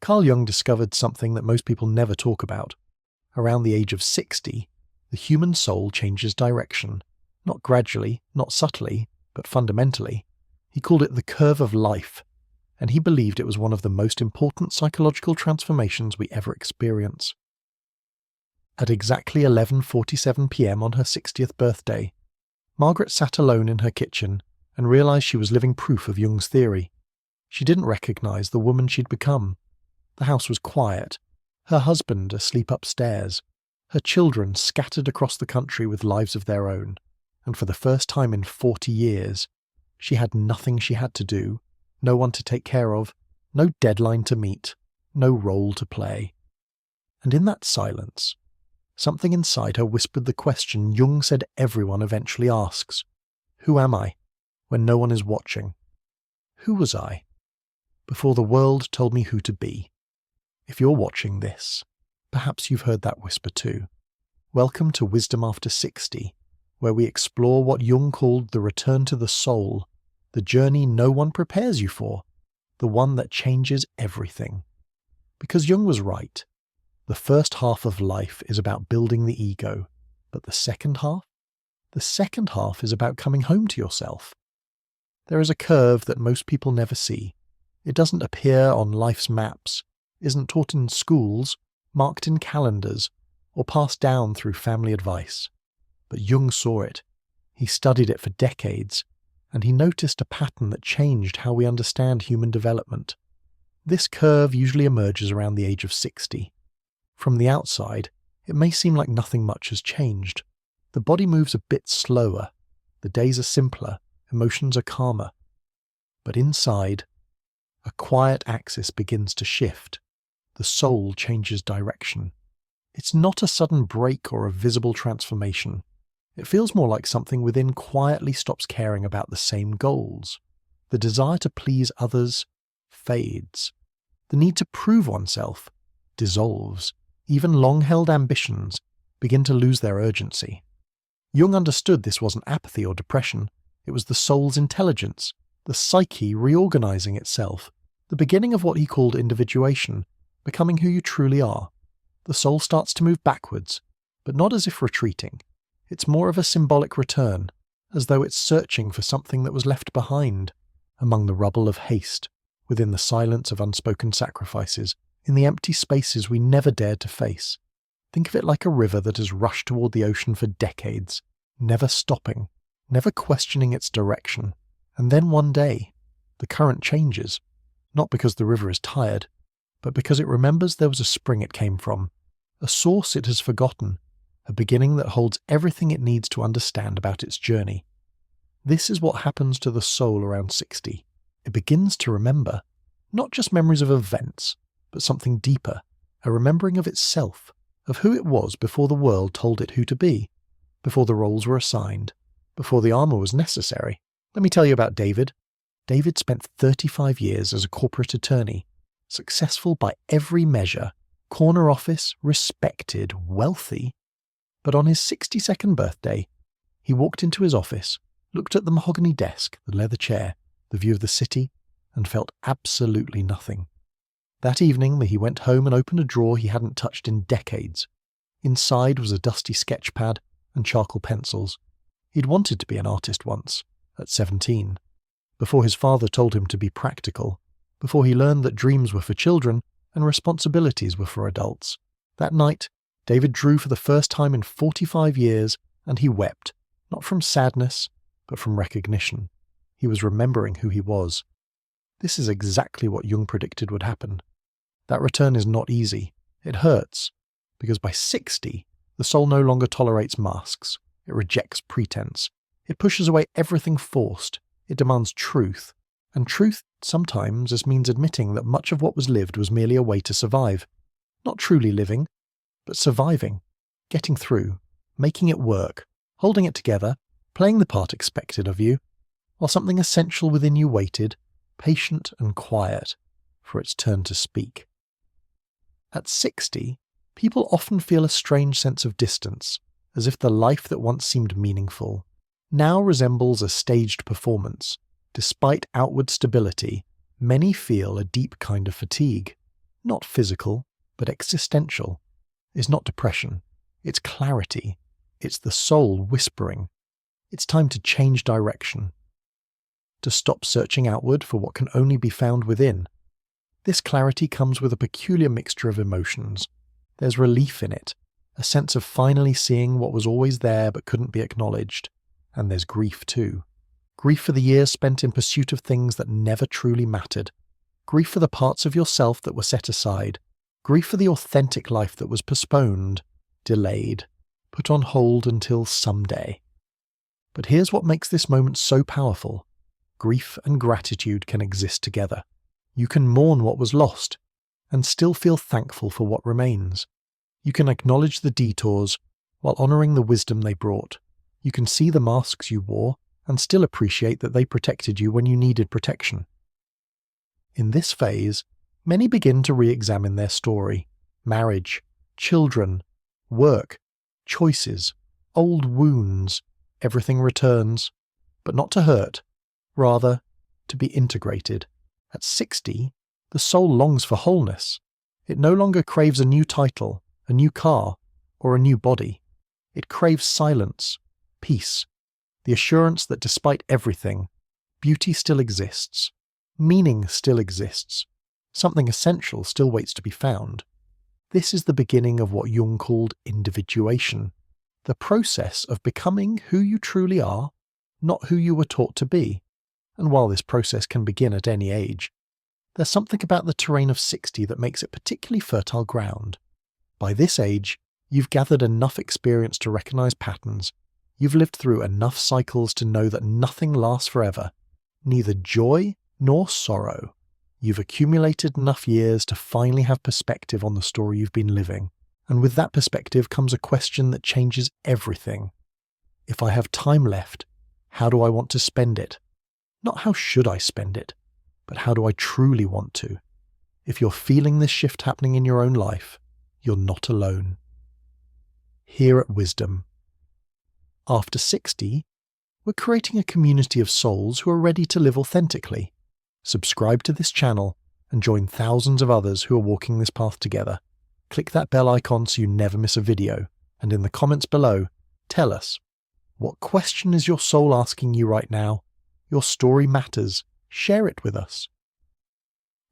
Carl Jung discovered something that most people never talk about. Around the age of 60, the human soul changes direction, not gradually, not subtly, but fundamentally. He called it the curve of life, and he believed it was one of the most important psychological transformations we ever experience. At exactly 11:47 p.m. on her 60th birthday, Margaret sat alone in her kitchen and realized she was living proof of Jung's theory. She didn't recognize the woman she'd become. The house was quiet, her husband asleep upstairs, her children scattered across the country with lives of their own, and for the first time in 40 years, she had nothing she had to do, no one to take care of, no deadline to meet, no role to play. And in that silence, something inside her whispered the question Jung said everyone eventually asks: who am I, when no one is watching? Who was I, before the world told me who to be? If you're watching this, perhaps you've heard that whisper too. Welcome to Wisdom After 60, where we explore what Jung called the return to the soul, the journey no one prepares you for, the one that changes everything. Because Jung was right. The first half of life is about building the ego, but the second half? The second half is about coming home to yourself. There is a curve that most people never see. It doesn't appear on life's maps, isn't taught in schools, marked in calendars, or passed down through family advice. But Jung saw it. He studied it for decades, and he noticed a pattern that changed how we understand human development. This curve usually emerges around the age of 60. From the outside, it may seem like nothing much has changed. The body moves a bit slower, the days are simpler, emotions are calmer. But inside, a quiet axis begins to shift. The soul changes direction. It's not a sudden break or a visible transformation. It feels more like something within quietly stops caring about the same goals. The desire to please others fades. The need to prove oneself dissolves. Even long-held ambitions begin to lose their urgency. Jung understood this wasn't apathy or depression. It was the soul's intelligence, the psyche reorganizing itself, the beginning of what he called individuation, becoming who you truly are. The soul starts to move backwards, but not as if retreating. It's more of a symbolic return, as though it's searching for something that was left behind, among the rubble of haste, within the silence of unspoken sacrifices, in the empty spaces we never dared to face. Think of it like a river that has rushed toward the ocean for decades, never stopping, never questioning its direction. And then one day, the current changes, not because the river is tired, but because it remembers there was a spring it came from, a source it has forgotten, a beginning that holds everything it needs to understand about its journey. This is what happens to the soul around 60. It begins to remember, not just memories of events, but something deeper, a remembering of itself, of who it was before the world told it who to be, before the roles were assigned, before the armor was necessary. Let me tell you about David. David spent 35 years as a corporate attorney, successful by every measure, corner office, respected, wealthy. But on his 62nd birthday, he walked into his office, looked at the mahogany desk, the leather chair, the view of the city, and felt absolutely nothing. That evening, he went home and opened a drawer he hadn't touched in decades. Inside was a dusty sketch pad and charcoal pencils. He'd wanted to be an artist once, at 17, before his father told him to be practical, before he learned that dreams were for children and responsibilities were for adults. That night, David drew for the first time in 45 years, and he wept, not from sadness, but from recognition. He was remembering who he was. This is exactly what Jung predicted would happen. That return is not easy. It hurts, because by 60, the soul no longer tolerates masks. It rejects pretense. It pushes away everything forced. It demands truth. And truth sometimes just means admitting that much of what was lived was merely a way to survive. Not truly living, but surviving, getting through, making it work, holding it together, playing the part expected of you, while something essential within you waited, patient and quiet, for its turn to speak. At 60, people often feel a strange sense of distance, as if the life that once seemed meaningful now resembles a staged performance. Despite outward stability, many feel a deep kind of fatigue. not physical, but existential, is not depression. It's clarity. It's the soul whispering. It's time to change direction. To stop searching outward for what can only be found within. This clarity comes with a peculiar mixture of emotions. There's relief in it, a sense of finally seeing what was always there but couldn't be acknowledged. And there's grief too. Grief for the years spent in pursuit of things that never truly mattered. Grief for the parts of yourself that were set aside. Grief for the authentic life that was postponed, delayed, put on hold until someday. But here's what makes this moment so powerful. Grief and gratitude can exist together. You can mourn what was lost and still feel thankful for what remains. You can acknowledge the detours while honouring the wisdom they brought. You can see the masks you wore and still appreciate that they protected you when you needed protection. In this phase, many begin to re-examine their story, marriage, children, work, choices, old wounds. Everything returns, but not to hurt, rather to be integrated. At 60, the soul longs for wholeness. It no longer craves a new title, a new car, or a new body. It craves silence, peace, the assurance that despite everything, beauty still exists, meaning still exists, something essential still waits to be found. This is the beginning of what Jung called individuation, the process of becoming who you truly are, not who you were taught to be. And while this process can begin at any age, there's something about the terrain of 60 that makes it particularly fertile ground. By this age, you've gathered enough experience to recognize patterns. You've lived through enough cycles to know that nothing lasts forever, neither joy nor sorrow. You've accumulated enough years to finally have perspective on the story you've been living. And with that perspective comes a question that changes everything. If I have time left, how do I want to spend it? Not how should I spend it, but how do I truly want to? If you're feeling this shift happening in your own life, you're not alone. Here at Wisdom. After 60, we're creating a community of souls who are ready to live authentically. Subscribe to this channel and join thousands of others who are walking this path together. Click that bell icon so you never miss a video, and in the comments below, tell us, what question is your soul asking you right now? Your story matters. Share it with us.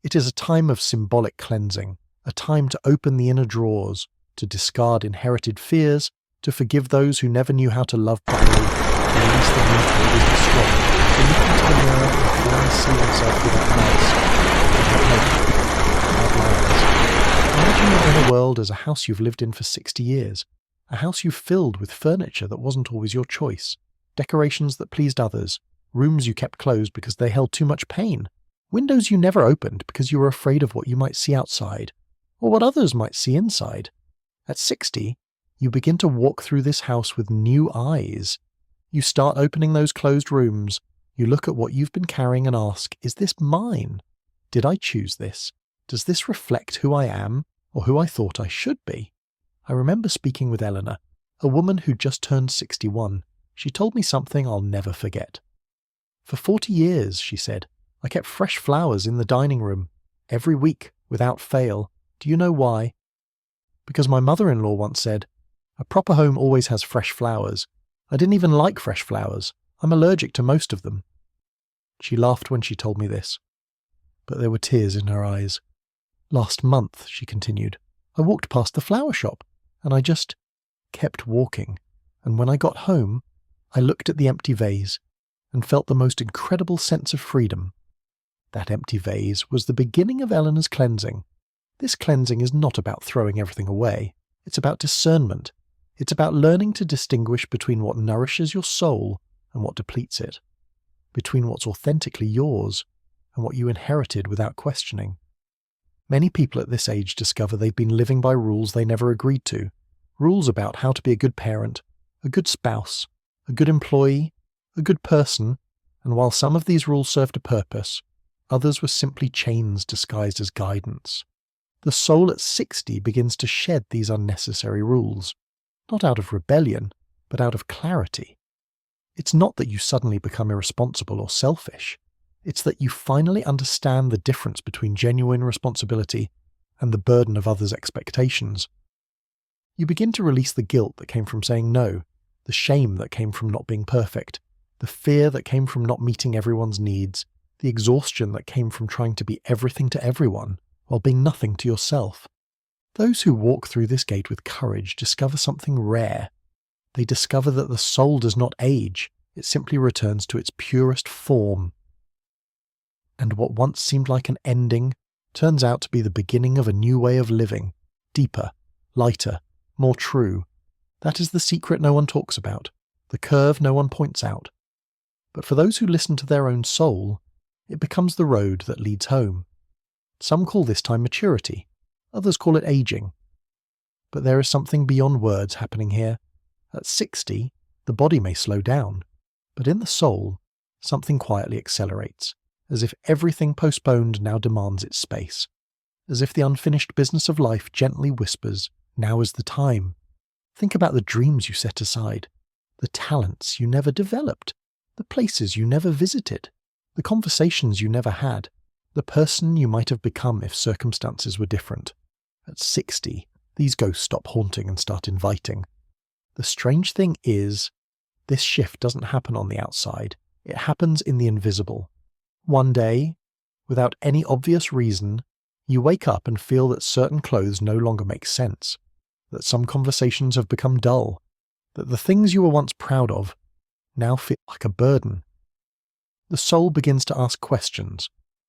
It is a time of symbolic cleansing, a time to open the inner drawers, to discard inherited fears, to forgive those who never knew how to love properly, to release the need to always be strong, to look into the mirror and finally see themselves without mask, without makeup, without lines. Imagine your inner world as a house you've lived in for 60 years, a house you've filled with furniture that wasn't always your choice, decorations that pleased others, rooms you kept closed because they held too much pain, windows you never opened because you were afraid of what you might see outside, or what others might see inside. At 60, you begin to walk through this house with new eyes. You start opening those closed rooms. You look at what you've been carrying and ask, is this mine? Did I choose this? Does this reflect who I am or who I thought I should be? I remember speaking with Eleanor, a woman who just turned 61. She told me something I'll never forget. For 40 years, she said, I kept fresh flowers in the dining room, every week, without fail. Do you know why? Because my mother-in-law once said, a proper home always has fresh flowers. I didn't even like fresh flowers. I'm allergic to most of them. She laughed when she told me this, but there were tears in her eyes. Last month, she continued, I walked past the flower shop, and I just kept walking. And when I got home, I looked at the empty vase and felt the most incredible sense of freedom. That empty vase was the beginning of Eleanor's cleansing. This cleansing is not about throwing everything away. It's about discernment. It's about learning to distinguish between what nourishes your soul and what depletes it, between what's authentically yours and what you inherited without questioning. Many people at this age discover they've been living by rules they never agreed to, rules about how to be a good parent, a good spouse, a good employee, a good person, and while some of these rules served a purpose, others were simply chains disguised as guidance. The soul at 60 begins to shed these unnecessary rules, not out of rebellion, but out of clarity. It's not that you suddenly become irresponsible or selfish. It's that you finally understand the difference between genuine responsibility and the burden of others' expectations. You begin to release the guilt that came from saying no, the shame that came from not being perfect, the fear that came from not meeting everyone's needs, the exhaustion that came from trying to be everything to everyone while being nothing to yourself. Those who walk through this gate with courage discover something rare. They discover that the soul does not age, it simply returns to its purest form. And what once seemed like an ending turns out to be the beginning of a new way of living, deeper, lighter, more true. That is the secret no one talks about, the curve no one points out. But for those who listen to their own soul, it becomes the road that leads home. Some call this time maturity, others call it aging. But there is something beyond words happening here. At 60, the body may slow down, but in the soul, something quietly accelerates, as if everything postponed now demands its space, as if the unfinished business of life gently whispers, "Now is the time." Think about the dreams you set aside, the talents you never developed, the places you never visited, the conversations you never had, the person you might have become if circumstances were different. At 60, these ghosts stop haunting and start inviting. The strange thing is, this shift doesn't happen on the outside, it happens in the invisible. One day, without any obvious reason, you wake up and feel that certain clothes no longer make sense, that some conversations have become dull, that the things you were once proud of now feel like a burden. The soul begins to ask questions.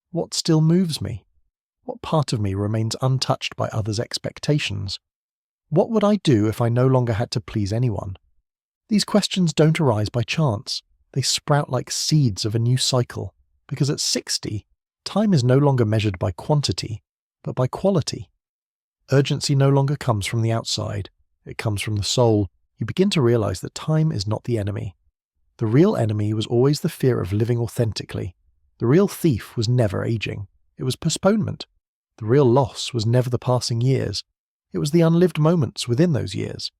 What still moves me? What part of me remains untouched by others' expectations? What would I do if I no longer had to please anyone? These questions don't arise by chance. They sprout like seeds of a new cycle, because at 60, time is no longer measured by quantity, but by quality. Urgency no longer comes from the outside, it comes from the soul. You begin to realize that time is not the enemy. The real enemy was always the fear of living authentically. The real thief was never aging. It was postponement. The real loss was never the passing years. It was the unlived moments within those years.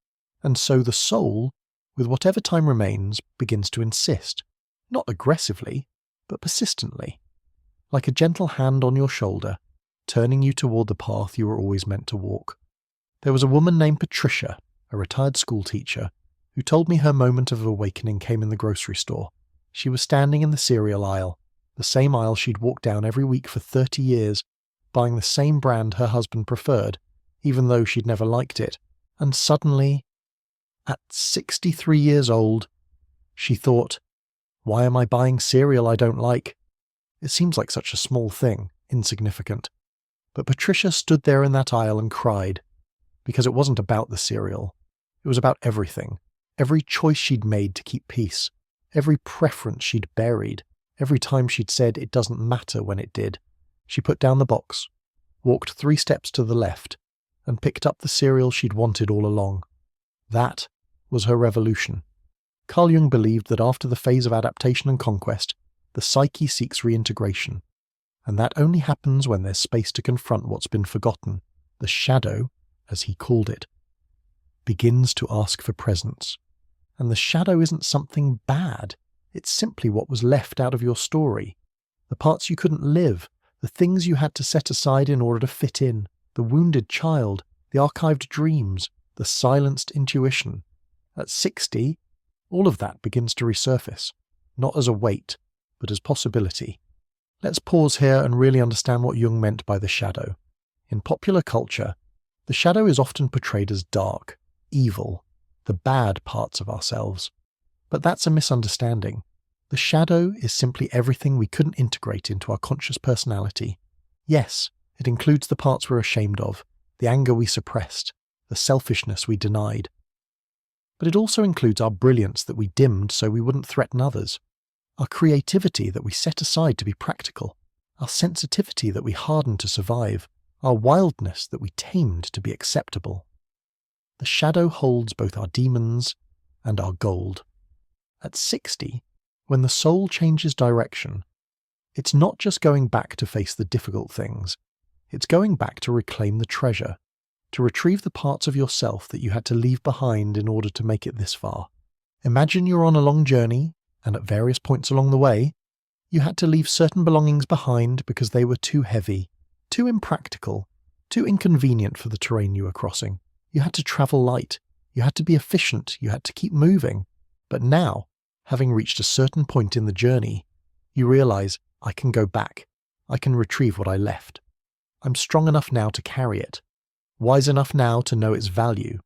And so the soul, with whatever time remains, begins to insist, not aggressively, but persistently, like a gentle hand on your shoulder, turning you toward the path you were always meant to walk. There was a woman named Patricia, a retired schoolteacher, who told me her moment of awakening came in the grocery store. She was standing in the cereal aisle, the same aisle she'd walked down every week for 30 years, buying the same brand her husband preferred, even though she'd never liked it, and suddenly, at 63 years old, she thought, "Why am I buying cereal I don't like?" It seems like such a small thing, insignificant. But Patricia stood there in that aisle and cried, because it wasn't about the cereal. It was about everything, every choice she'd made to keep peace, every preference she'd buried, every time she'd said it doesn't matter when it did. She put down the box, walked 3 steps to the left, and picked up the cereal she'd wanted all along. That was her revolution. Carl Jung believed that after the phase of adaptation and conquest, the psyche seeks reintegration, and that only happens when there's space to confront what's been forgotten. The shadow, as he called it, begins to ask for presence. And the shadow isn't something bad, it's simply what was left out of your story. The parts you couldn't live, the things you had to set aside in order to fit in, the wounded child, the archived dreams, the silenced intuition. At 60, all of that begins to resurface, not as a weight, but as possibility. Let's pause here and really understand what Jung meant by the shadow. In popular culture, the shadow is often portrayed as dark, evil, the bad parts of ourselves. But that's a misunderstanding. The shadow is simply everything we couldn't integrate into our conscious personality. Yes, it includes the parts we're ashamed of, the anger we suppressed, the selfishness we denied. But it also includes our brilliance that we dimmed so we wouldn't threaten others, our creativity that we set aside to be practical, our sensitivity that we hardened to survive, our wildness that we tamed to be acceptable. The shadow holds both our demons and our gold. At 60, when the soul changes direction, it's not just going back to face the difficult things, it's going back to reclaim the treasure, to retrieve the parts of yourself that you had to leave behind in order to make it this far. Imagine you're on a long journey, and at various points along the way, you had to leave certain belongings behind because they were too heavy, too impractical, too inconvenient for the terrain you were crossing. You had to travel light. You had to be efficient. You had to keep moving. But now, having reached a certain point in the journey, you realize, I can go back. I can retrieve what I left. I'm strong enough now to carry it. Wise enough now to know its value.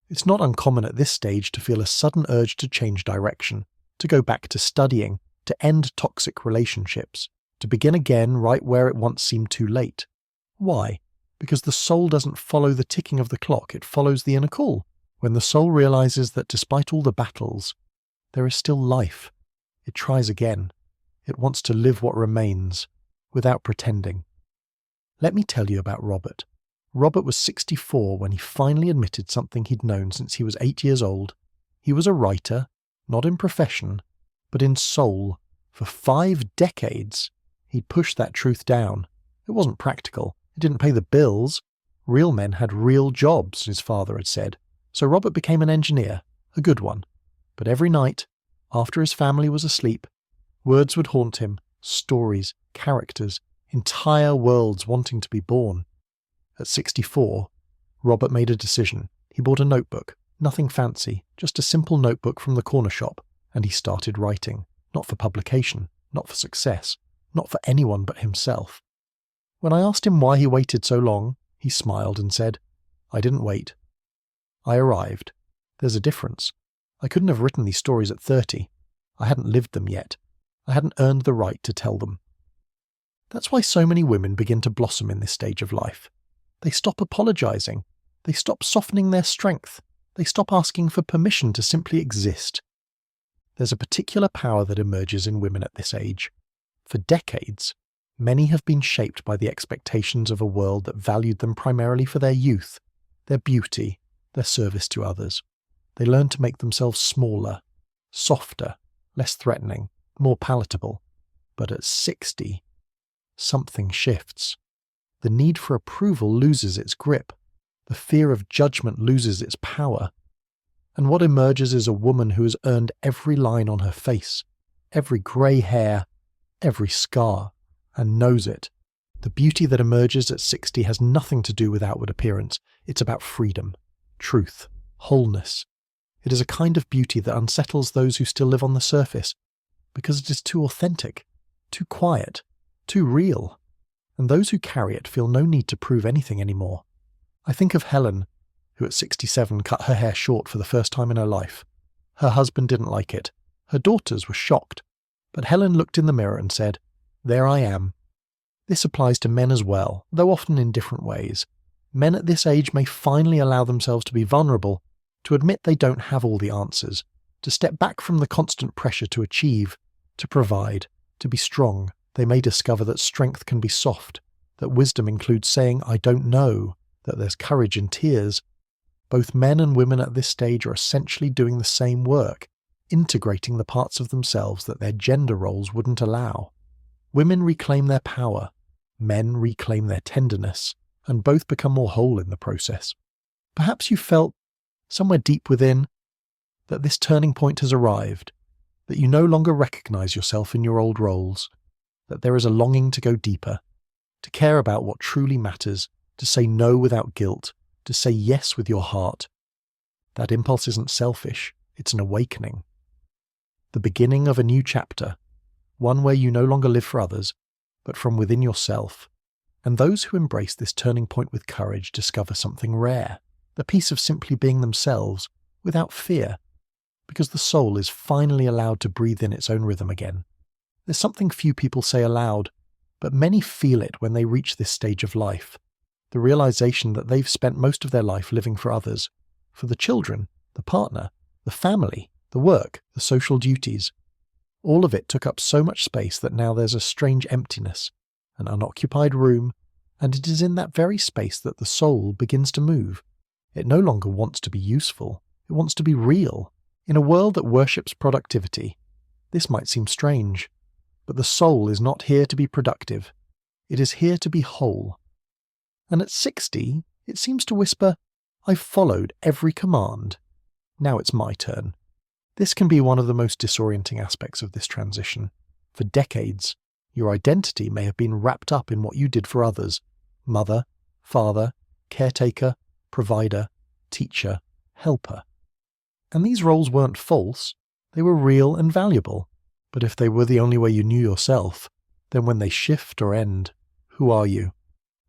It's not uncommon at this stage to feel a sudden urge to change direction, to go back to studying, to end toxic relationships, to begin again right where it once seemed too late. Why? Because the soul doesn't follow the ticking of the clock, it follows the inner call. When the soul realizes that despite all the battles, there is still life, it tries again. It wants to live what remains, without pretending. Let me tell you about Robert. Robert was 64 when he finally admitted something he'd known since he was 8 years old. He was a writer, not in profession, but in soul. For 5 decades, he'd pushed that truth down. It wasn't practical. It didn't pay the bills. Real men had real jobs, his father had said. So Robert became an engineer, a good one. But every night, after his family was asleep, words would haunt him, stories, characters, entire worlds wanting to be born. At 64, Robert made a decision. He bought a notebook, nothing fancy, just a simple notebook from the corner shop, and he started writing, not for publication, not for success, not for anyone but himself. When I asked him why he waited so long, he smiled and said, I didn't wait. I arrived. There's a difference. I couldn't have written these stories at 30. I hadn't lived them yet. I hadn't earned the right to tell them. That's why so many women begin to blossom in this stage of life. They stop apologizing. They stop softening their strength. They stop asking for permission to simply exist. There's a particular power that emerges in women at this age. For decades, many have been shaped by the expectations of a world that valued them primarily for their youth, their beauty, their service to others. They learn to make themselves smaller, softer, less threatening, more palatable. But at 60, something shifts. The need for approval loses its grip. The fear of judgment loses its power. And what emerges is a woman who has earned every line on her face, every grey hair, every scar, and knows it. The beauty that emerges at 60 has nothing to do with outward appearance. It's about freedom, truth, wholeness. It is a kind of beauty that unsettles those who still live on the surface, because it is too authentic, too quiet, too real. And those who carry it feel no need to prove anything anymore. I think of Helen, who at 67 cut her hair short for the first time in her life. Her husband didn't like it. Her daughters were shocked. But Helen looked in the mirror and said, "There I am." This applies to men as well, though often in different ways. Men at this age may finally allow themselves to be vulnerable, to admit they don't have all the answers, to step back from the constant pressure to achieve, to provide, to be strong. They may discover that strength can be soft, that wisdom includes saying, "I don't know," that there's courage in tears. Both men and women at this stage are essentially doing the same work, integrating the parts of themselves that their gender roles wouldn't allow. Women reclaim their power, men reclaim their tenderness, and both become more whole in the process. Perhaps you felt, somewhere deep within, that this turning point has arrived, that you no longer recognize yourself in your old roles, that there is a longing to go deeper, to care about what truly matters, to say no without guilt, to say yes with your heart. That impulse isn't selfish, it's an awakening. The beginning of a new chapter, one where you no longer live for others, but from within yourself. And those who embrace this turning point with courage discover something rare, the peace of simply being themselves, without fear, because the soul is finally allowed to breathe in its own rhythm again. There's something few people say aloud, but many feel it when they reach this stage of life. The realization that they've spent most of their life living for others, for the children, the partner, the family, the work, the social duties. All of it took up so much space that now there's a strange emptiness, an unoccupied room, and it is in that very space that the soul begins to move. It no longer wants to be useful, it wants to be real. In a world that worships productivity, this might seem strange, but the soul is not here to be productive. It is here to be whole. And at 60, it seems to whisper, "I've followed every command. Now it's my turn." This can be one of the most disorienting aspects of this transition. For decades, your identity may have been wrapped up in what you did for others: mother, father, caretaker, provider, teacher, helper. And these roles weren't false, they were real and valuable. But if they were the only way you knew yourself, then when they shift or end, who are you?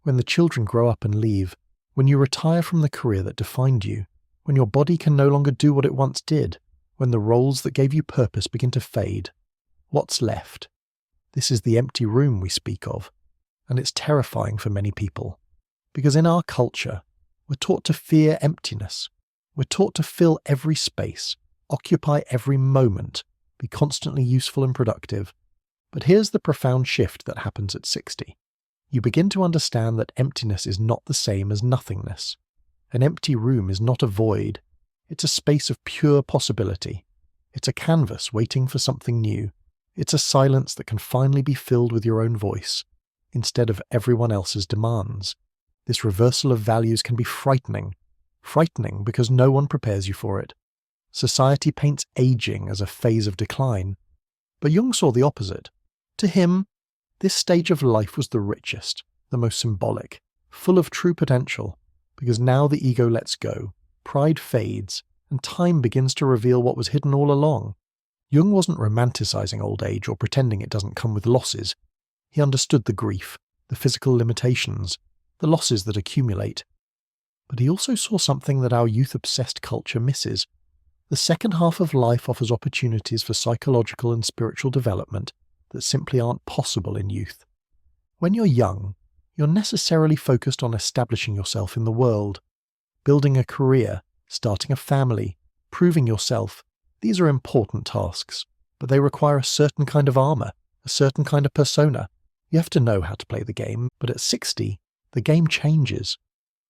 When the children grow up and leave, when you retire from the career that defined you, when your body can no longer do what it once did, when the roles that gave you purpose begin to fade, what's left? This is the empty room we speak of, and it's terrifying for many people. Because in our culture, we're taught to fear emptiness. We're taught to fill every space, occupy every moment, be constantly useful and productive. But here's the profound shift that happens at 60. You begin to understand that emptiness is not the same as nothingness. An empty room is not a void. It's a space of pure possibility. It's a canvas waiting for something new. It's a silence that can finally be filled with your own voice, instead of everyone else's demands. This reversal of values can be frightening. Frightening because no one prepares you for it. Society paints aging as a phase of decline. But Jung saw the opposite. To him, this stage of life was the richest, the most symbolic, full of true potential, because now the ego lets go, pride fades, and time begins to reveal what was hidden all along. Jung wasn't romanticizing old age or pretending it doesn't come with losses. He understood the grief, the physical limitations, the losses that accumulate. But he also saw something that our youth-obsessed culture misses. The second half of life offers opportunities for psychological and spiritual development that simply aren't possible in youth. When you're young, you're necessarily focused on establishing yourself in the world, building a career, starting a family, proving yourself. These are important tasks, but they require a certain kind of armor, a certain kind of persona. You have to know how to play the game, but at 60, the game changes.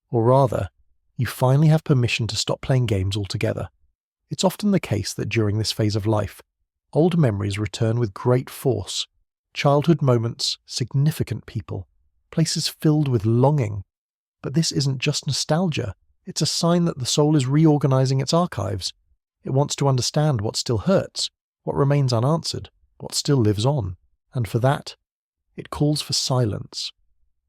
Or rather, you finally have permission to stop playing games altogether. It's often the case that during this phase of life, old memories return with great force. Childhood moments, significant people, places filled with longing. But this isn't just nostalgia. It's a sign that the soul is reorganizing its archives. It wants to understand what still hurts, what remains unanswered, what still lives on. And for that, it calls for silence.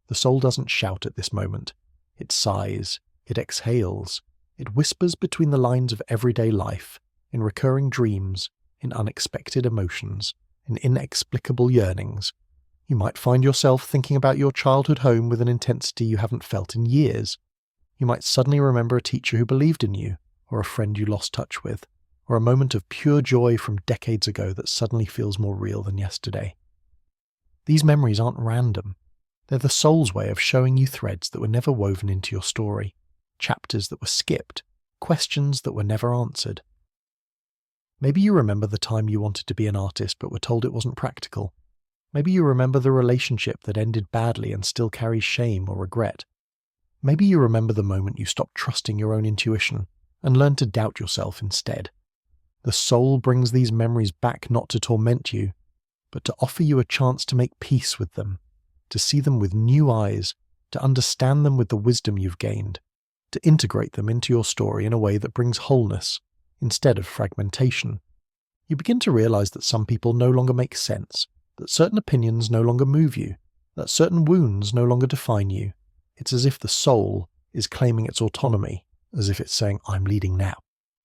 The soul doesn't shout at this moment. It sighs, it exhales, it whispers between the lines of everyday life, in recurring dreams, in unexpected emotions, in inexplicable yearnings. You might find yourself thinking about your childhood home with an intensity you haven't felt in years. You might suddenly remember a teacher who believed in you, or a friend you lost touch with, or a moment of pure joy from decades ago that suddenly feels more real than yesterday. These memories aren't random. They're the soul's way of showing you threads that were never woven into your story, chapters that were skipped, questions that were never answered. Maybe you remember the time you wanted to be an artist but were told it wasn't practical. Maybe you remember the relationship that ended badly and still carries shame or regret. Maybe you remember the moment you stopped trusting your own intuition and learned to doubt yourself instead. The soul brings these memories back not to torment you, but to offer you a chance to make peace with them, to see them with new eyes, to understand them with the wisdom you've gained, to integrate them into your story in a way that brings wholeness instead of fragmentation. You begin to realize that some people no longer make sense, that certain opinions no longer move you, that certain wounds no longer define you. It's as if the soul is claiming its autonomy, as if it's saying, "I'm leading now."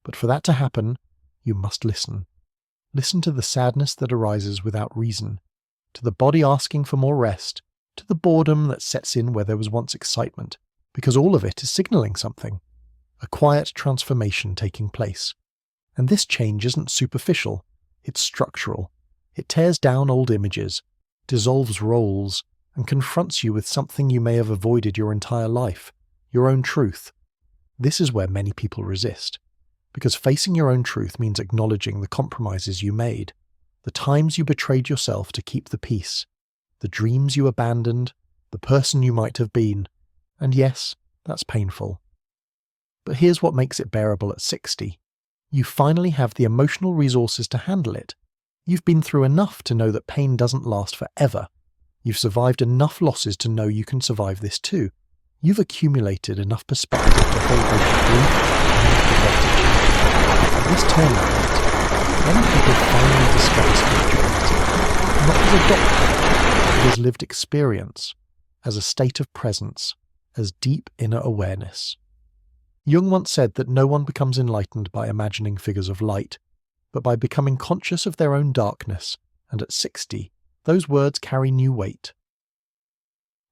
But for that to happen, you must listen. Listen to the sadness that arises without reason, to the body asking for more rest, to the boredom that sets in where there was once excitement, because all of it is signaling something, a quiet transformation taking place. And this change isn't superficial, it's structural. It tears down old images, dissolves roles, and confronts you with something you may have avoided your entire life, your own truth. This is where many people resist, because facing your own truth means acknowledging the compromises you made, the times you betrayed yourself to keep the peace, the dreams you abandoned, the person you might have been. And yes, that's painful. But here's what makes it bearable at 60. You finally have the emotional resources to handle it. You've been through enough to know that pain doesn't last forever. You've survived enough losses to know you can survive this too. You've accumulated enough perspective to hold both grief and gratitude. At this turning point, many people finally discover spirituality, not as a doctrine, but as lived experience, as a state of presence, as deep inner awareness. Jung once said that no one becomes enlightened by imagining figures of light, but by becoming conscious of their own darkness, and at 60, those words carry new weight.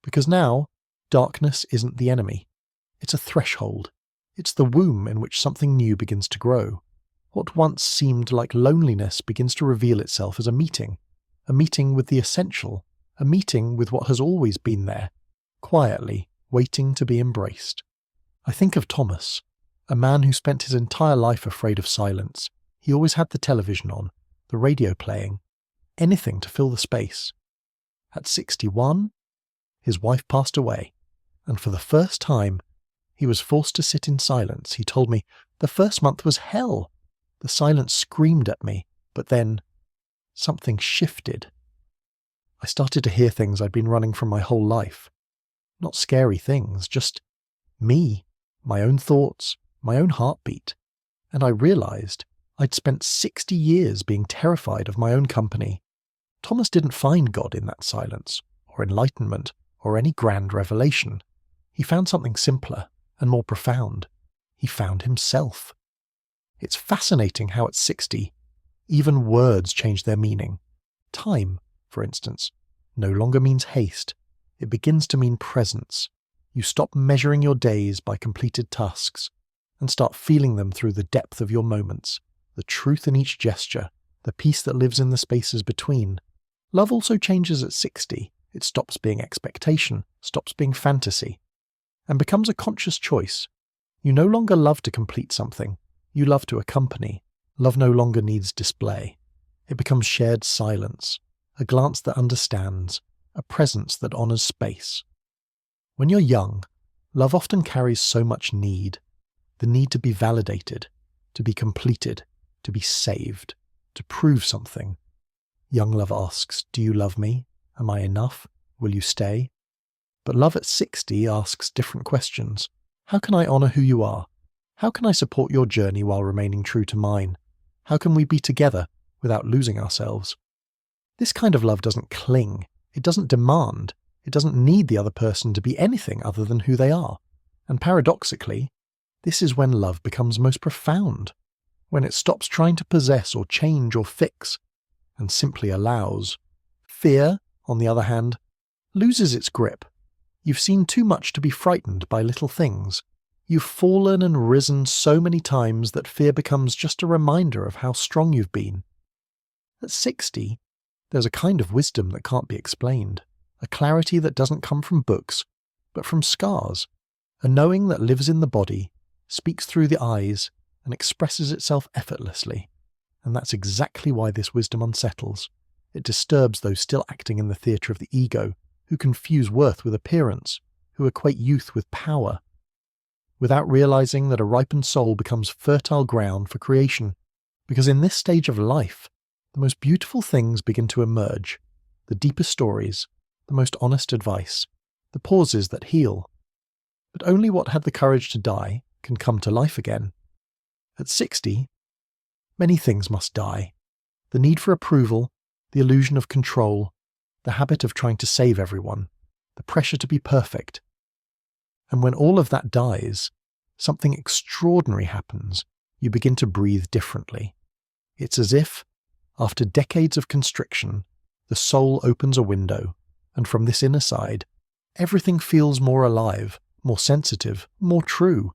Because now, darkness isn't the enemy. It's a threshold. It's the womb in which something new begins to grow. What once seemed like loneliness begins to reveal itself as a meeting with the essential, a meeting with what has always been there, quietly waiting to be embraced. I think of Thomas, a man who spent his entire life afraid of silence. He always had the television on, the radio playing, anything to fill the space. At 61, his wife passed away, and for the first time, he was forced to sit in silence. He told me, the first month was hell. The silence screamed at me, but then something shifted. I started to hear things I'd been running from my whole life. Not scary things, just me, my own thoughts, my own heartbeat. And I realized I'd spent 60 years being terrified of my own company. Thomas didn't find God in that silence, or enlightenment, or any grand revelation. He found something simpler and more profound. He found himself. It's fascinating how at 60, even words change their meaning. Time, for instance, no longer means haste. It begins to mean presence. You stop measuring your days by completed tasks and start feeling them through the depth of your moments, the truth in each gesture, the peace that lives in the spaces between. Love also changes at 60. It stops being expectation, stops being fantasy, and becomes a conscious choice. You no longer love to complete something. You love to accompany. Love no longer needs display. It becomes shared silence, a glance that understands, a presence that honors space. When you're young, love often carries so much need. The need to be validated, to be completed, to be saved, to prove something. Young love asks, do you love me? Am I enough? Will you stay? But love at 60 asks different questions. How can I honor who you are? How can I support your journey while remaining true to mine? How can we be together without losing ourselves? This kind of love doesn't cling. It doesn't demand. It doesn't need the other person to be anything other than who they are. And paradoxically, this is when love becomes most profound, when it stops trying to possess or change or fix, and simply allows. Fear, on the other hand, loses its grip. You've seen too much to be frightened by little things. You've fallen and risen so many times that fear becomes just a reminder of how strong you've been. At 60, there's a kind of wisdom that can't be explained, a clarity that doesn't come from books, but from scars, a knowing that lives in the body, speaks through the eyes, and expresses itself effortlessly. And that's exactly why this wisdom unsettles. It disturbs those still acting in the theatre of the ego, who confuse worth with appearance, who equate youth with power, without realizing that a ripened soul becomes fertile ground for creation, because in this stage of life, the most beautiful things begin to emerge, the deepest stories, the most honest advice, the pauses that heal. But only what had the courage to die can come to life again. At 60, many things must die. The need for approval, the illusion of control, the habit of trying to save everyone, the pressure to be perfect. And when all of that dies, something extraordinary happens. You begin to breathe differently. It's as if, after decades of constriction, the soul opens a window, and from this inner side, everything feels more alive, more sensitive, more true.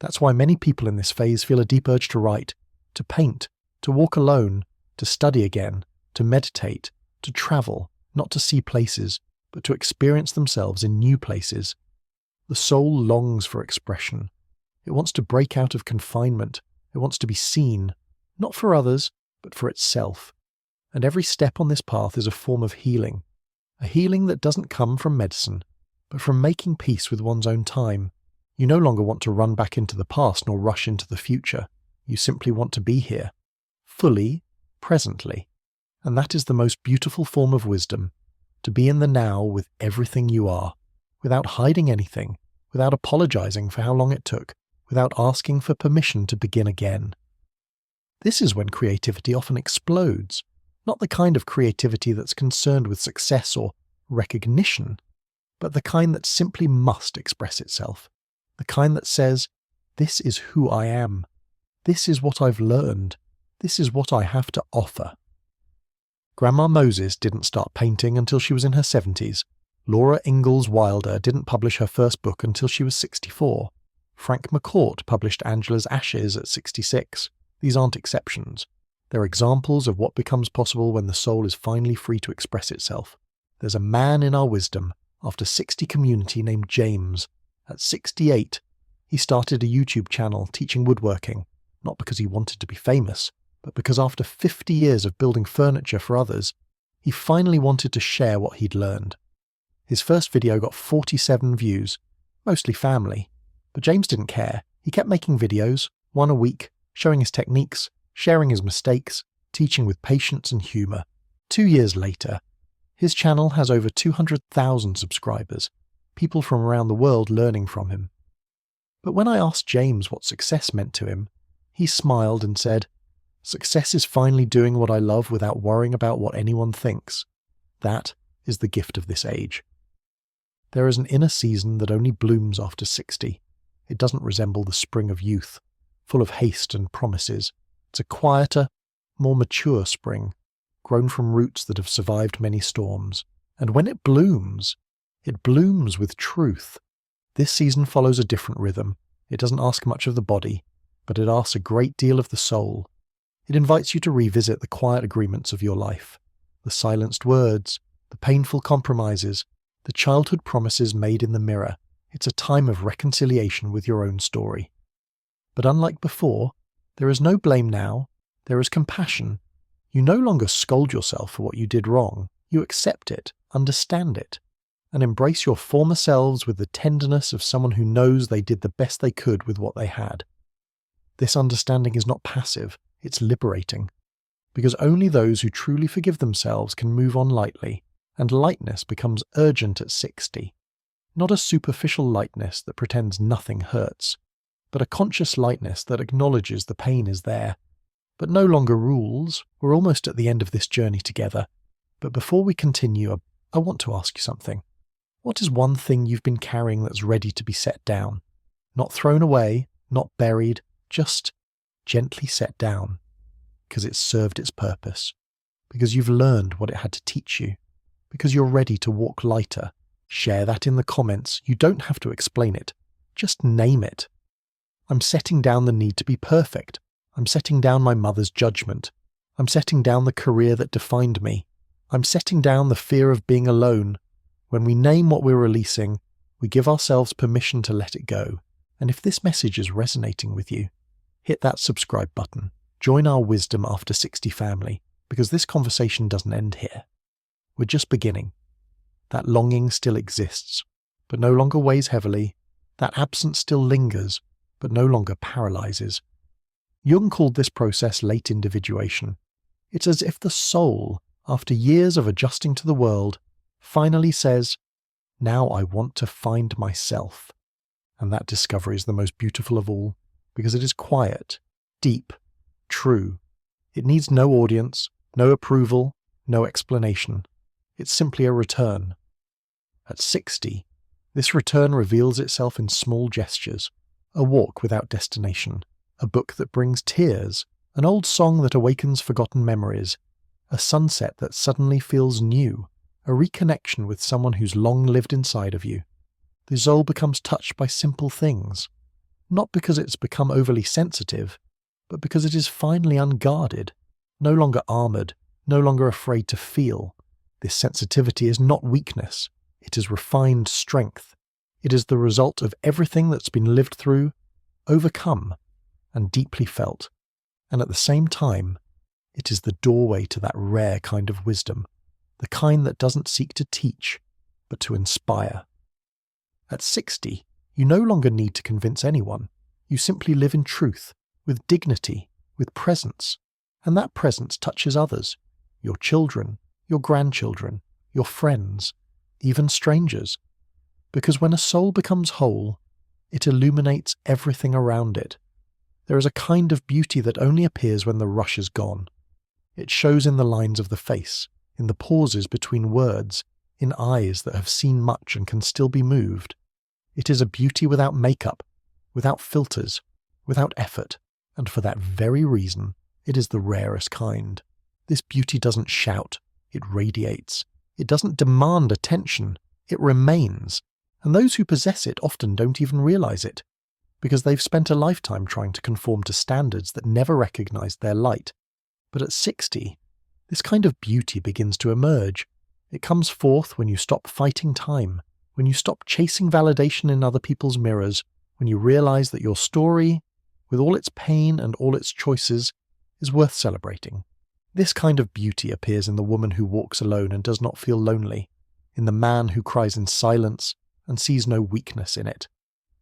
That's why many people in this phase feel a deep urge to write, to paint, to walk alone, to study again, to meditate, to travel, not to see places, but to experience themselves in new places. The soul longs for expression. It wants to break out of confinement. It wants to be seen, not for others, but for itself. And every step on this path is a form of healing, a healing that doesn't come from medicine, but from making peace with one's own time. You no longer want to run back into the past nor rush into the future. You simply want to be here, fully, presently. And that is the most beautiful form of wisdom, to be in the now with everything you are, without hiding anything, without apologizing for how long it took, without asking for permission to begin again. This is when creativity often explodes, not the kind of creativity that's concerned with success or recognition, but the kind that simply must express itself. The kind that says, "This is who I am. This is what I've learned. This is what I have to offer." Grandma Moses didn't start painting until she was in her 70s. Laura Ingalls Wilder didn't publish her first book until she was 64. Frank McCourt published Angela's Ashes at 66. These aren't exceptions. They're examples of what becomes possible when the soul is finally free to express itself. There's a man in our wisdom, after 60 community, named James. At 68, he started a YouTube channel teaching woodworking, not because he wanted to be famous, but because after 50 years of building furniture for others, he finally wanted to share what he'd learned. His first video got 47 views, mostly family, but James didn't care. He kept making videos, one a week, showing his techniques, sharing his mistakes, teaching with patience and humour. 2 years later, his channel has over 200,000 subscribers, people from around the world learning from him. But when I asked James what success meant to him, he smiled and said, "Success is finally doing what I love without worrying about what anyone thinks. That is the gift of this age." There is an inner season that only blooms after 60. It doesn't resemble the spring of youth, full of haste and promises. It's a quieter, more mature spring, grown from roots that have survived many storms. And when it blooms with truth. This season follows a different rhythm. It doesn't ask much of the body, but it asks a great deal of the soul. It invites you to revisit the quiet agreements of your life, the silenced words, the painful compromises, the childhood promises made in the mirror. It's a time of reconciliation with your own story. But unlike before, there is no blame now, there is compassion. You no longer scold yourself for what you did wrong. You accept it, understand it, and embrace your former selves with the tenderness of someone who knows they did the best they could with what they had. This understanding is not passive, it's liberating, because only those who truly forgive themselves can move on lightly, and lightness becomes urgent at 60. Not a superficial lightness that pretends nothing hurts, but a conscious lightness that acknowledges the pain is there, but no longer rules. We're almost at the end of this journey together, but before we continue, I want to ask you something. What is one thing you've been carrying that's ready to be set down? Not thrown away, not buried, just gently set down, because it's served its purpose, because you've learned what it had to teach you, because you're ready to walk lighter. Share that in the comments. You don't have to explain it. Just name it. I'm setting down the need to be perfect. I'm setting down my mother's judgment. I'm setting down the career that defined me. I'm setting down the fear of being alone. When we name what we're releasing, we give ourselves permission to let it go. And if this message is resonating with you, hit that subscribe button. Join our Wisdom After 60 family, because this conversation doesn't end here. We're just beginning. That longing still exists, but no longer weighs heavily. That absence still lingers, but no longer paralyzes. Jung called this process late individuation. It's as if the soul, after years of adjusting to the world, finally says, "Now I want to find myself." And that discovery is the most beautiful of all, because it is quiet, deep, true. It needs no audience, no approval, no explanation. It's simply a return. At 60, this return reveals itself in small gestures: a walk without destination, a book that brings tears, an old song that awakens forgotten memories, a sunset that suddenly feels new, a reconnection with someone who's long lived inside of you. The soul becomes touched by simple things, not because it's become overly sensitive, but because it is finally unguarded, no longer armoured, no longer afraid to feel. This sensitivity is not weakness, it is refined strength. It is the result of everything that's been lived through, overcome, and deeply felt. And at the same time, it is the doorway to that rare kind of wisdom, the kind that doesn't seek to teach, but to inspire. At 60, you no longer need to convince anyone. You simply live in truth, with dignity, with presence, and that presence touches others, your children, your grandchildren, your friends, even strangers. Because when a soul becomes whole, it illuminates everything around it. There is a kind of beauty that only appears when the rush is gone. It shows in the lines of the face, in the pauses between words, in eyes that have seen much and can still be moved. It is a beauty without makeup, without filters, without effort, and for that very reason, it is the rarest kind. This beauty doesn't shout, it radiates. It doesn't demand attention, it remains. And those who possess it often don't even realize it, because they've spent a lifetime trying to conform to standards that never recognized their light. But at 60, this kind of beauty begins to emerge. It comes forth when you stop fighting time, when you stop chasing validation in other people's mirrors, when you realize that your story, with all its pain and all its choices, is worth celebrating. This kind of beauty appears in the woman who walks alone and does not feel lonely, in the man who cries in silence and sees no weakness in it,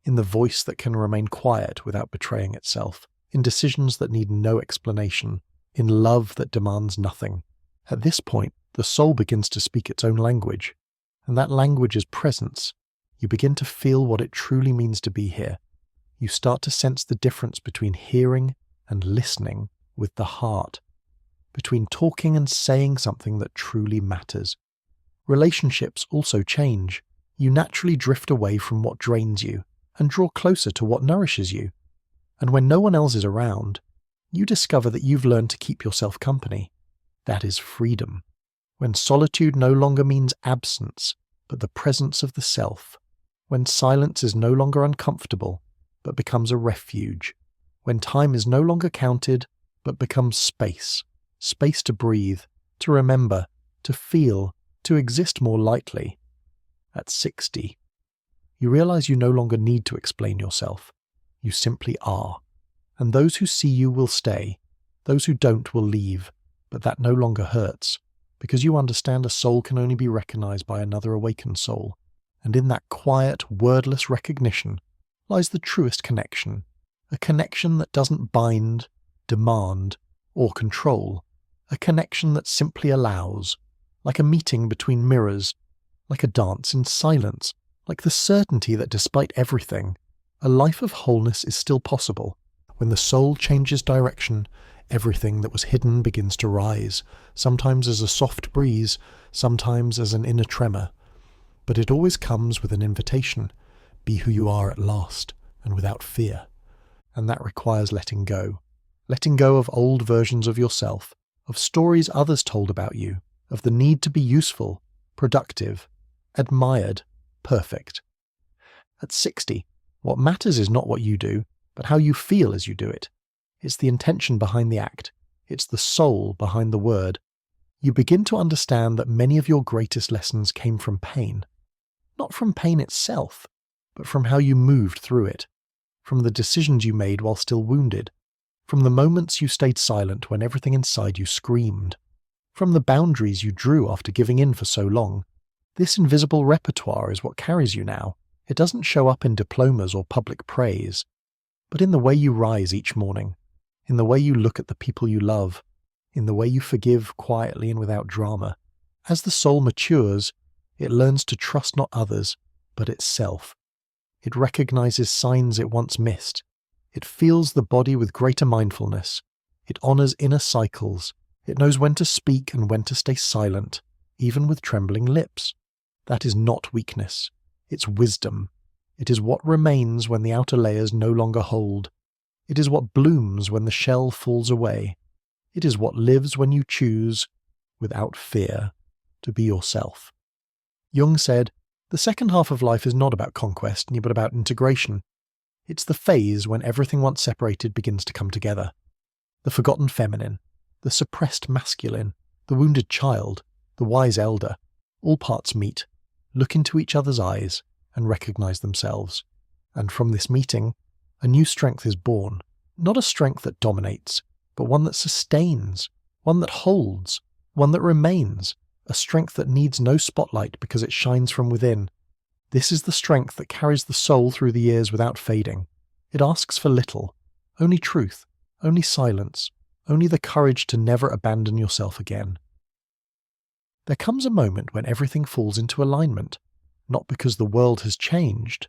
in the voice that can remain quiet without betraying itself, in decisions that need no explanation, in love that demands nothing. At this point, the soul begins to speak its own language, and that language is presence. You begin to feel what it truly means to be here. You start to sense the difference between hearing and listening with the heart, between talking and saying something that truly matters. Relationships also change. You naturally drift away from what drains you and draw closer to what nourishes you. And when no one else is around, you discover that you've learned to keep yourself company. That is freedom. When solitude no longer means absence, but the presence of the self. When silence is no longer uncomfortable, but becomes a refuge. When time is no longer counted, but becomes space. Space to breathe, to remember, to feel, to exist more lightly. At 60, you realize you no longer need to explain yourself. You simply are. And those who see you will stay. Those who don't will leave. But that no longer hurts, because you understand a soul can only be recognized by another awakened soul. And in that quiet, wordless recognition lies the truest connection. A connection that doesn't bind, demand, or control. A connection that simply allows, like a meeting between mirrors, like a dance in silence, like the certainty that despite everything, a life of wholeness is still possible. When the soul changes direction, everything that was hidden begins to rise, sometimes as a soft breeze, sometimes as an inner tremor. But it always comes with an invitation. Be who you are at last, and without fear. And that requires letting go. Letting go of old versions of yourself, of stories others told about you, of the need to be useful, productive, admired, perfect. At 60, what matters is not what you do, but how you feel as you do it. It's the intention behind the act. It's the soul behind the word. You begin to understand that many of your greatest lessons came from pain. Not from pain itself, but from how you moved through it, from the decisions you made while still wounded, from the moments you stayed silent when everything inside you screamed, from the boundaries you drew after giving in for so long. This invisible repertoire is what carries you now. It doesn't show up in diplomas or public praise, but in the way you rise each morning, in the way you look at the people you love, in the way you forgive quietly and without drama. As the soul matures, it learns to trust not others, but itself. It recognizes signs it once missed. It feels the body with greater mindfulness. It honors inner cycles. It knows when to speak and when to stay silent, even with trembling lips. That is not weakness. It's wisdom. It is what remains when the outer layers no longer hold. It is what blooms when the shell falls away. It is what lives when you choose, without fear, to be yourself. Jung said, "The second half of life is not about conquest, but about integration. It's the phase when everything once separated begins to come together. The forgotten feminine, the suppressed masculine, the wounded child, the wise elder, all parts meet, look into each other's eyes, and recognize themselves. And from this meeting, a new strength is born. Not a strength that dominates, but one that sustains, one that holds, one that remains, a strength that needs no spotlight because it shines from within. This is the strength that carries the soul through the years without fading. It asks for little, only truth, only silence, only the courage to never abandon yourself again. There comes a moment when everything falls into alignment, not because the world has changed,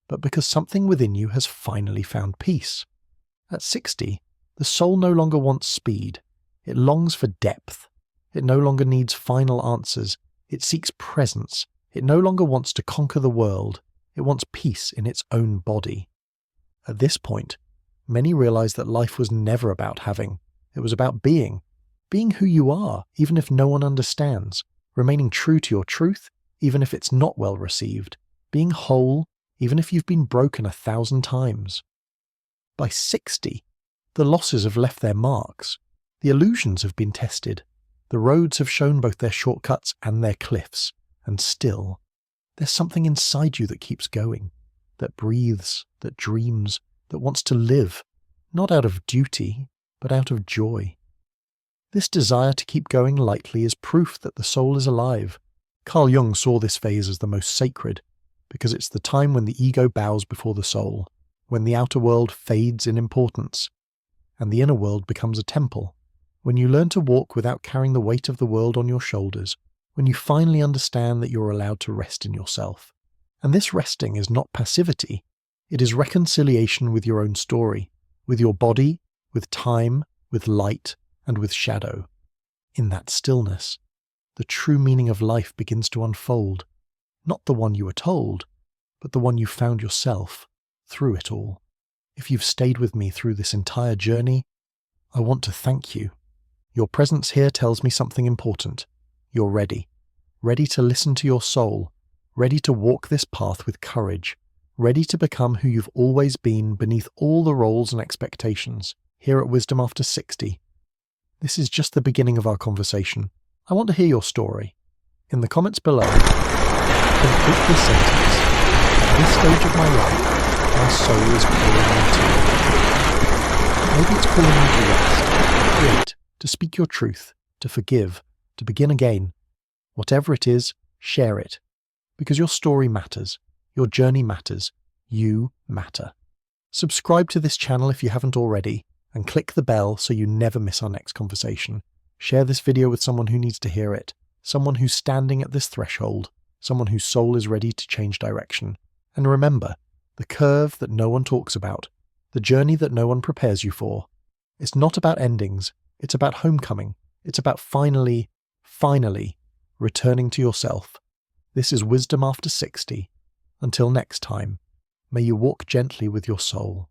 but because something within you has finally found peace. At 60, the soul no longer wants speed. It longs for depth. It no longer needs final answers. It seeks presence. It no longer wants to conquer the world. It wants peace in its own body. At this point, many realize that life was never about having. It was about being. Being who you are, even if no one understands. Remaining true to your truth, even if it's not well received. Being whole, even if you've been broken 1,000 times. By 60, the losses have left their marks. The illusions have been tested. The roads have shown both their shortcuts and their cliffs. And still, there's something inside you that keeps going, that breathes, that dreams, that wants to live, not out of duty, but out of joy. This desire to keep going lightly is proof that the soul is alive. Carl Jung saw this phase as the most sacred, because it's the time when the ego bows before the soul, when the outer world fades in importance, and the inner world becomes a temple, when you learn to walk without carrying the weight of the world on your shoulders, when you finally understand that you're allowed to rest in yourself. And this resting is not passivity, it is reconciliation with your own story, with your body, with time, with light, and with shadow. In that stillness, the true meaning of life begins to unfold, not the one you were told, but the one you found yourself through it all. If you've stayed with me through this entire journey, I want to thank you. Your presence here tells me something important. You're ready. Ready to listen to your soul. Ready to walk this path with courage. Ready to become who you've always been beneath all the roles and expectations. Here at Wisdom After 60. This is just the beginning of our conversation. I want to hear your story. In the comments below, complete this sentence. At this stage of my life, my soul is calling me to. Maybe it's calling you to rest, to create, to speak your truth, to forgive, to begin again. Whatever it is, share it. Because your story matters. Your journey matters. You matter. Subscribe to this channel if you haven't already, and click the bell so you never miss our next conversation. Share this video with someone who needs to hear it, someone who's standing at this threshold, someone whose soul is ready to change direction. And remember, the curve that no one talks about, the journey that no one prepares you for, it's not about endings, it's about homecoming, it's about finally returning to yourself. This is Wisdom After 60. Until next time, may you walk gently with your soul.